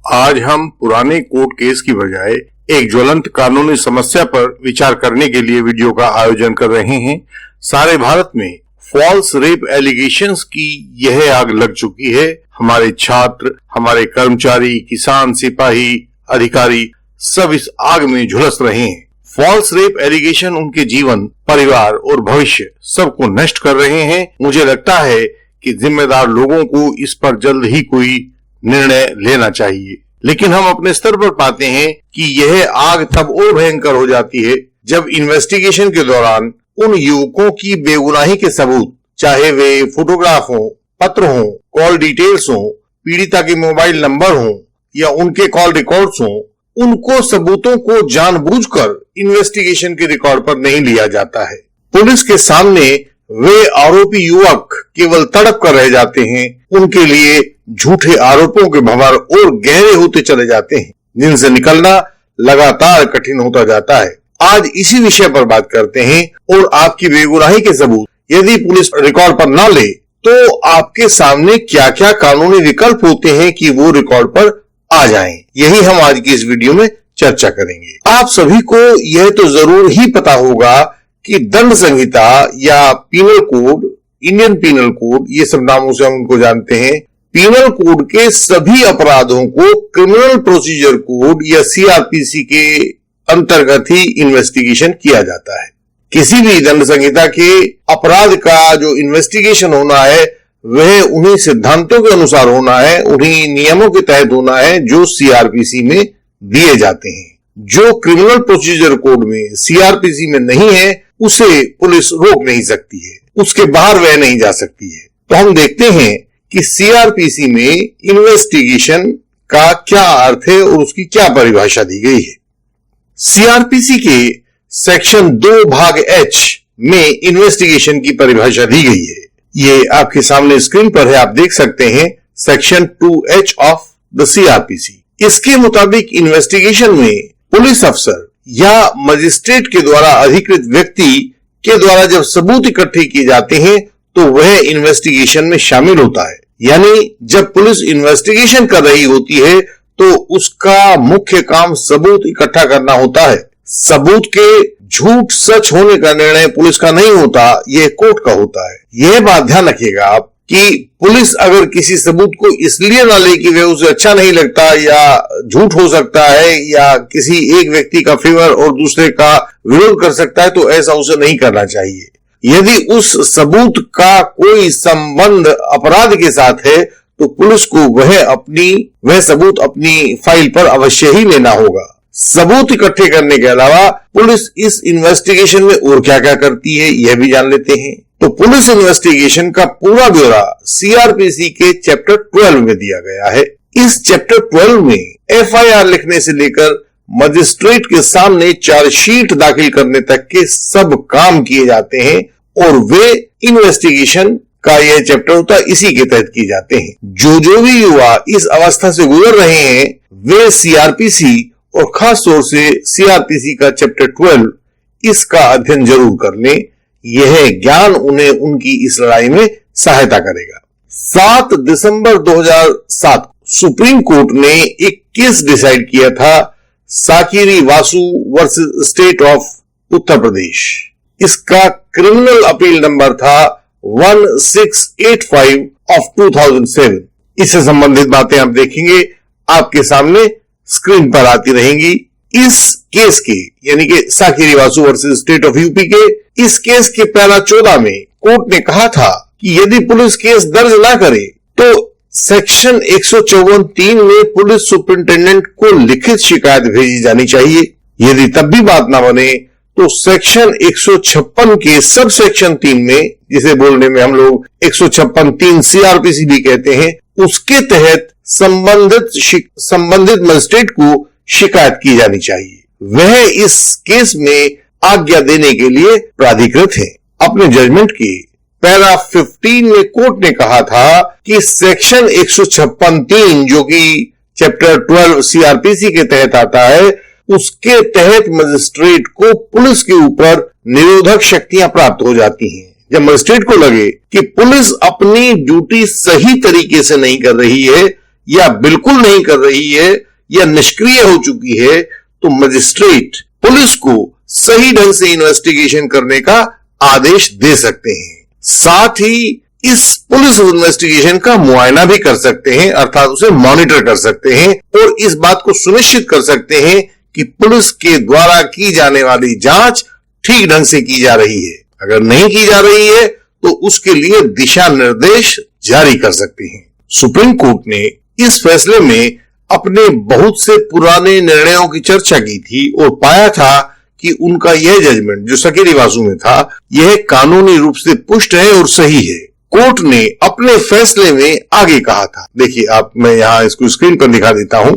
आज हम पुराने कोर्ट केस की बजाय एक ज्वलंत कानूनी समस्या पर विचार करने के लिए वीडियो का आयोजन कर रहे हैं। सारे भारत में फॉल्स रेप एलिगेशंस की यह आग लग चुकी है। हमारे छात्र, हमारे कर्मचारी, किसान, सिपाही, अधिकारी सब इस आग में झुलस रहे हैं। फॉल्स रेप एलिगेशन उनके जीवन, परिवार और भविष्य सबको नष्ट कर रहे हैं। मुझे लगता है कि जिम्मेदार लोगों को इस पर जल्द ही कोई निर्णय लेना चाहिए, लेकिन हम अपने स्तर पर पाते हैं कि यह आग तब और भयंकर हो जाती है जब इन्वेस्टिगेशन के दौरान उन युवकों की बेगुनाही के सबूत, चाहे वे फोटोग्राफ हो, पत्र हो, कॉल डिटेल्स हो, पीड़िता के मोबाइल नंबर हो या उनके कॉल रिकॉर्ड्स हो, उनको सबूतों को जानबूझकर इन्वेस्टिगेशन के रिकॉर्ड पर नहीं लिया जाता है। पुलिस के सामने वे आरोपी युवक केवल तड़प कर रह जाते हैं। उनके लिए झूठे आरोपों के भंवर और गहरे होते चले जाते हैं, जिनसे निकलना लगातार कठिन होता जाता है। आज इसी विषय पर बात करते हैं और आपकी बेगुनाही के सबूत यदि पुलिस रिकॉर्ड पर न ले तो आपके सामने क्या क्या कानूनी विकल्प होते हैं कि वो रिकॉर्ड पर आ जाएं। यही हम आज की इस वीडियो में चर्चा करेंगे। आप सभी को यह तो जरूर ही पता होगा कि दंड संहिता या penal code, Indian penal code, ये सब नामों से हम उनको जानते हैं। पीनल कोड के सभी अपराधों को क्रिमिनल प्रोसीजर कोड या सीआरपीसी के अंतर्गत ही इन्वेस्टिगेशन किया जाता है। किसी भी दंड संहिता के अपराध का जो इन्वेस्टिगेशन होना है वह उन्हीं सिद्धांतों के अनुसार होना है, उन्हीं नियमों के तहत होना है जो सीआरपीसी में दिए जाते हैं। जो क्रिमिनल प्रोसीजर कोड में, सीआरपीसी में नहीं है, उसे पुलिस रोक नहीं सकती है, उसके बाहर वह नहीं जा सकती है। तो हम देखते हैं कि सीआरपीसी में इन्वेस्टिगेशन का क्या अर्थ है और उसकी क्या परिभाषा दी गई है। सीआरपीसी के सेक्शन 2 भाग H में इन्वेस्टिगेशन की परिभाषा दी गई है। ये आपके सामने स्क्रीन पर है, आप देख सकते हैं section 2H of the CrPC. इसके मुताबिक इन्वेस्टिगेशन में पुलिस अफसर या मजिस्ट्रेट के द्वारा अधिकृत व्यक्ति के द्वारा जब सबूत इकट्ठे किए जाते हैं तो वह इन्वेस्टिगेशन में शामिल होता है। यानी जब पुलिस इन्वेस्टिगेशन कर रही होती है तो उसका मुख्य काम सबूत इकट्ठा करना होता है। सबूत के झूठ सच होने का निर्णय पुलिस का नहीं होता, यह कोर्ट का होता है। यह बात ध्यान रखिएगा आप कि पुलिस अगर किसी सबूत को इसलिए ना ले कि वह उसे अच्छा नहीं लगता या झूठ हो सकता है या किसी एक व्यक्ति का फेवर और दूसरे का विरोध कर सकता है, तो ऐसा उसे नहीं करना चाहिए। यदि उस सबूत का कोई संबंध अपराध के साथ है तो पुलिस को वह सबूत अपनी फाइल पर अवश्य ही लेना होगा। सबूत इकट्ठे करने के अलावा पुलिस इस इन्वेस्टिगेशन में और क्या क्या करती है यह भी जान लेते हैं। तो पुलिस इन्वेस्टिगेशन का पूरा ब्यौरा सीआरपीसी के चैप्टर 12 में दिया गया है। इस चैप्टर 12 में एफआईआर लिखने से लेकर मजिस्ट्रेट के सामने चार्जशीट दाखिल करने तक के सब काम किए जाते हैं और वे इन्वेस्टिगेशन का यह चैप्टर होता है, इसी के तहत किए जाते हैं। जो भी युवा इस अवस्था से गुजर रहे हैं वे सीआरपीसी और खास तौर से सीआरपीसी का चैप्टर 12 इसका अध्ययन जरूर कर लें। यह ज्ञान उन्हें उनकी इस लड़ाई में सहायता करेगा। 7 दिसंबर 2007 सुप्रीम कोर्ट ने एक केस डिसाइड किया था, साकिरी Vasu versus state of Uttar Pradesh. इसका क्रिमिनल अपील नंबर था 1685 ऑफ 2007। इससे संबंधित बातें आप देखेंगे, आपके सामने स्क्रीन पर आती रहेंगी। इस केस के यानी कि Sakiri Vasu versus state of UP के इस केस के पैरा 14 में कोर्ट ने कहा था कि यदि पुलिस केस दर्ज ना करे तो सेक्शन 154(3) में पुलिस सुपरिंटेंडेंट को लिखित शिकायत भेजी जानी चाहिए। यदि तब भी बात ना बने तो सेक्शन 156 के सब सेक्शन 3 में, जिसे बोलने में हम लोग 156(3) सीआरपीसी भी कहते हैं, उसके तहत संबंधित मजिस्ट्रेट को शिकायत की जानी चाहिए। वह इस केस में आज्ञा देने के लिए प्राधिकृत है। अपने जजमेंट के पैरा 15 में कोर्ट ने कहा था कि सेक्शन 156(3) जो कि चैप्टर 12 सीआरपीसी के तहत आता है, उसके तहत मजिस्ट्रेट को पुलिस के ऊपर निरोधक शक्तियां प्राप्त हो जाती हैं। जब मजिस्ट्रेट को लगे कि पुलिस अपनी ड्यूटी सही तरीके से नहीं कर रही है या बिल्कुल नहीं कर रही है या निष्क्रिय हो चुकी है, तो मजिस्ट्रेट पुलिस को सही ढंग से इन्वेस्टिगेशन करने का आदेश दे सकते हैं। साथ ही इस पुलिस इन्वेस्टिगेशन का मुआयना भी कर सकते हैं, अर्थात उसे मॉनिटर कर सकते हैं और इस बात को सुनिश्चित कर सकते हैं कि पुलिस के द्वारा की जाने वाली जांच ठीक ढंग से की जा रही है। अगर नहीं की जा रही है तो उसके लिए दिशा निर्देश जारी कर सकते हैं। सुप्रीम कोर्ट ने इस फैसले में अपने बहुत से पुराने निर्णयों की चर्चा की थी और पाया था कि उनका यह जजमेंट जो सकेरी वासु में था, यह कानूनी रूप से पुष्ट है और सही है। कोर्ट ने अपने फैसले में आगे कहा था, देखिए आप, मैं यहां इसको स्क्रीन पर दिखा देता हूं।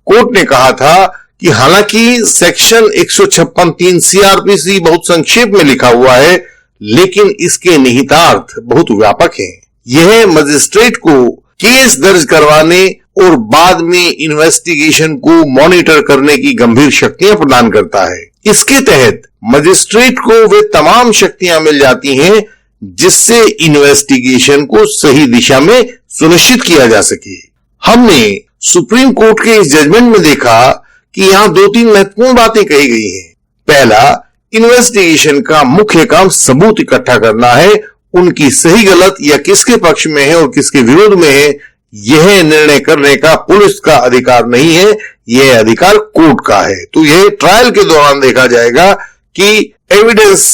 कोर्ट ने कहा था कि हालांकि सेक्शन 156(3) सीआरपीसी बहुत संक्षेप में लिखा हुआ है, लेकिन इसके निहितार्थ बहुत व्यापक हैं। यह मजिस्ट्रेट को केस दर्ज करवाने और बाद में इन्वेस्टिगेशन को मॉनिटर करने की गंभीर शक्तियां प्रदान करता है। इसके तहत मजिस्ट्रेट को वे तमाम शक्तियां मिल जाती हैं जिससे इन्वेस्टिगेशन को सही दिशा में सुनिश्चित किया जा सके। हमने सुप्रीम कोर्ट के इस जजमेंट में देखा कि यहां 2-3 महत्वपूर्ण बातें कही गई हैं। पहला, इन्वेस्टिगेशन का मुख्य काम सबूत इकट्ठा करना है, उनकी सही गलत या किसके पक्ष में है और किसके विरोध में है, यह निर्णय करने का पुलिस का अधिकार नहीं है, यह अधिकार कोर्ट का है। तो यह ट्रायल के दौरान देखा जाएगा कि एविडेंस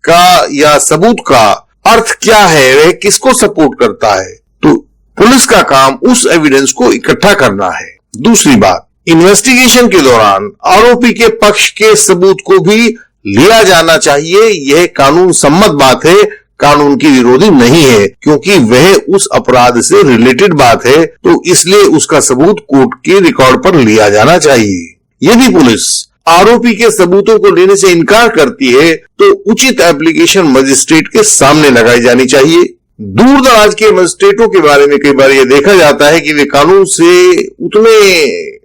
का या सबूत का अर्थ क्या है, वह किसको सपोर्ट करता है। तो पुलिस का काम उस एविडेंस को इकट्ठा करना है। दूसरी बात, इन्वेस्टिगेशन के दौरान आरोपी के पक्ष के सबूत को भी लिया जाना चाहिए। यह कानून सम्मत बात है, कानून की विरोधी नहीं है, क्योंकि वह उस अपराध से रिलेटेड बात है, तो इसलिए उसका सबूत कोर्ट के रिकॉर्ड पर लिया जाना चाहिए। यदि पुलिस आरोपी के सबूतों को लेने से इनकार करती है तो उचित एप्लीकेशन मजिस्ट्रेट के सामने लगाई जानी चाहिए। दूर दराज के मजिस्ट्रेटों के बारे में कई बार यह देखा जाता है कि वे कानून से उतने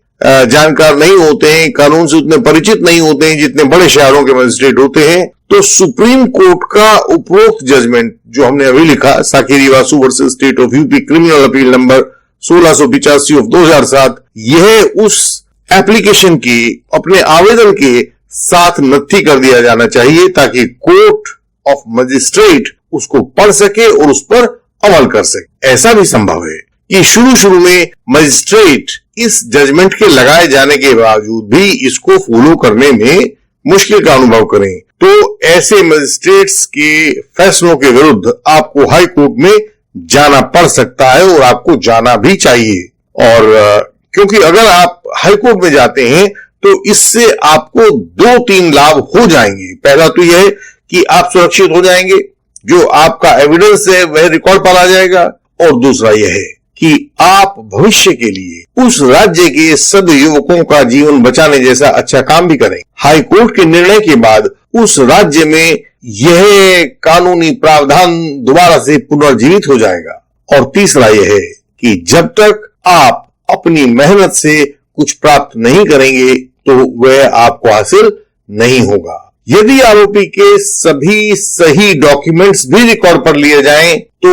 जानकार नहीं होते हैं, कानून से उतने परिचित नहीं होते हैं जितने बड़े शहरों के मजिस्ट्रेट होते हैं। तो सुप्रीम कोर्ट का उपरोक्त जजमेंट जो हमने अभी लिखा, Sakiri Vasu versus state of UP, criminal appeal number 1685 of 2007, यह उस एप्लीकेशन की अपने आवेदन के साथ नत्थी कर दिया जाना चाहिए ताकि कोर्ट ऑफ मजिस्ट्रेट उसको पढ़ सके और उस पर अमल कर सके। ऐसा भी संभव है कि शुरू में मजिस्ट्रेट इस जजमेंट के लगाए जाने के बावजूद भी इसको फॉलो करने में मुश्किल का अनुभव करें, तो ऐसे मजिस्ट्रेट्स के फैसलों के विरुद्ध आपको हाई कोर्ट में जाना पड़ सकता है और आपको जाना भी चाहिए। और क्योंकि अगर आप हाई कोर्ट में जाते हैं तो इससे आपको 2-3 लाभ हो जाएंगे। पहला तो यह है कि आप सुरक्षित हो जाएंगे, जो आपका एविडेंस है वह रिकॉर्ड पर आ जाएगा, और दूसरा यह है कि आप भविष्य के लिए उस राज्य के सब युवकों का जीवन बचाने जैसा अच्छा काम भी करें। हाई कोर्ट के निर्णय के बाद उस राज्य में यह कानूनी प्रावधान दोबारा से पुनर्जीवित हो जाएगा। और तीसरा यह है कि जब तक आप अपनी मेहनत से कुछ प्राप्त नहीं करेंगे तो वह आपको हासिल नहीं होगा। यदि आरोपी के सभी सही डॉक्यूमेंट्स भी रिकॉर्ड पर लिए जाएं तो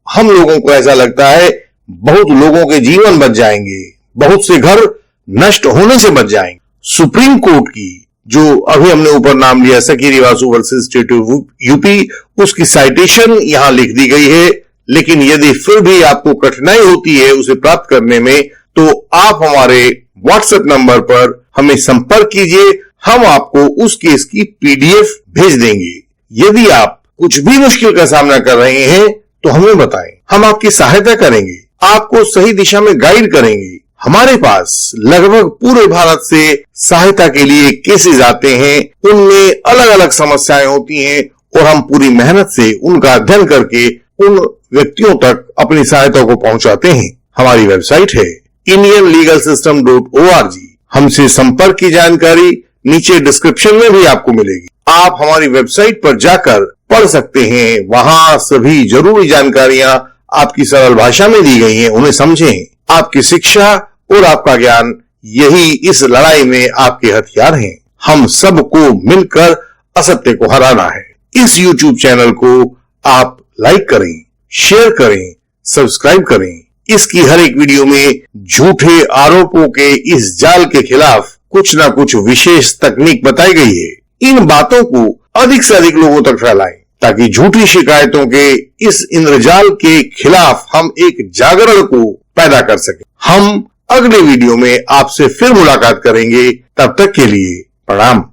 हम लोगों को ऐसा लगता है बहुत लोगों के जीवन बच जाएंगे, बहुत से घर नष्ट होने से बच जाएंगे। सुप्रीम कोर्ट की जो अभी हमने ऊपर नाम लिया Sakiri Vasu versus state of UP, उसकी साइटेशन यहां लिख दी गई है। लेकिन यदि फिर भी आपको कठिनाई होती है उसे प्राप्त करने में, तो आप हमारे व्हाट्सएप नंबर पर हमें संपर्क कीजिए, हम आपको उस केस की पीडीएफ भेज देंगे। यदि आप कुछ भी मुश्किल का सामना कर रहे हैं तो हमें बताएं, हम आपकी सहायता करेंगे, आपको सही दिशा में गाइड करेंगे। हमारे पास लगभग पूरे भारत से सहायता के लिए केसेस आते हैं, उनमें अलग अलग समस्याएं होती हैं और हम पूरी मेहनत से उनका अध्ययन करके उन व्यक्तियों तक अपनी सहायता को पहुंचाते हैं। हमारी वेबसाइट है indianlegalsystem.org। हमसे संपर्क की जानकारी नीचे डिस्क्रिप्शन में भी आपको मिलेगी। आप हमारी वेबसाइट पर जाकर पढ़ सकते हैं, वहां सभी जरूरी जानकारियां आपकी सरल भाषा में दी गई हैं, उन्हें समझें। आपकी शिक्षा और आपका ज्ञान यही इस लड़ाई में आपके हथियार हैं। हम सबको मिलकर असत्य को हराना है। इस YouTube चैनल को आप लाइक करें, शेयर करें, सब्सक्राइब करें। इसकी हर एक वीडियो में झूठे आरोपों के इस जाल के खिलाफ कुछ ना कुछ विशेष तकनीक बताई गई है। इन बातों को अधिक से अधिक लोगों तक फैलाएं ताकि झूठी शिकायतों के इस इंद्रजाल के खिलाफ हम एक जागरण को पैदा कर सकें। हम अगले वीडियो में आपसे फिर मुलाकात करेंगे। तब तक के लिए प्रणाम।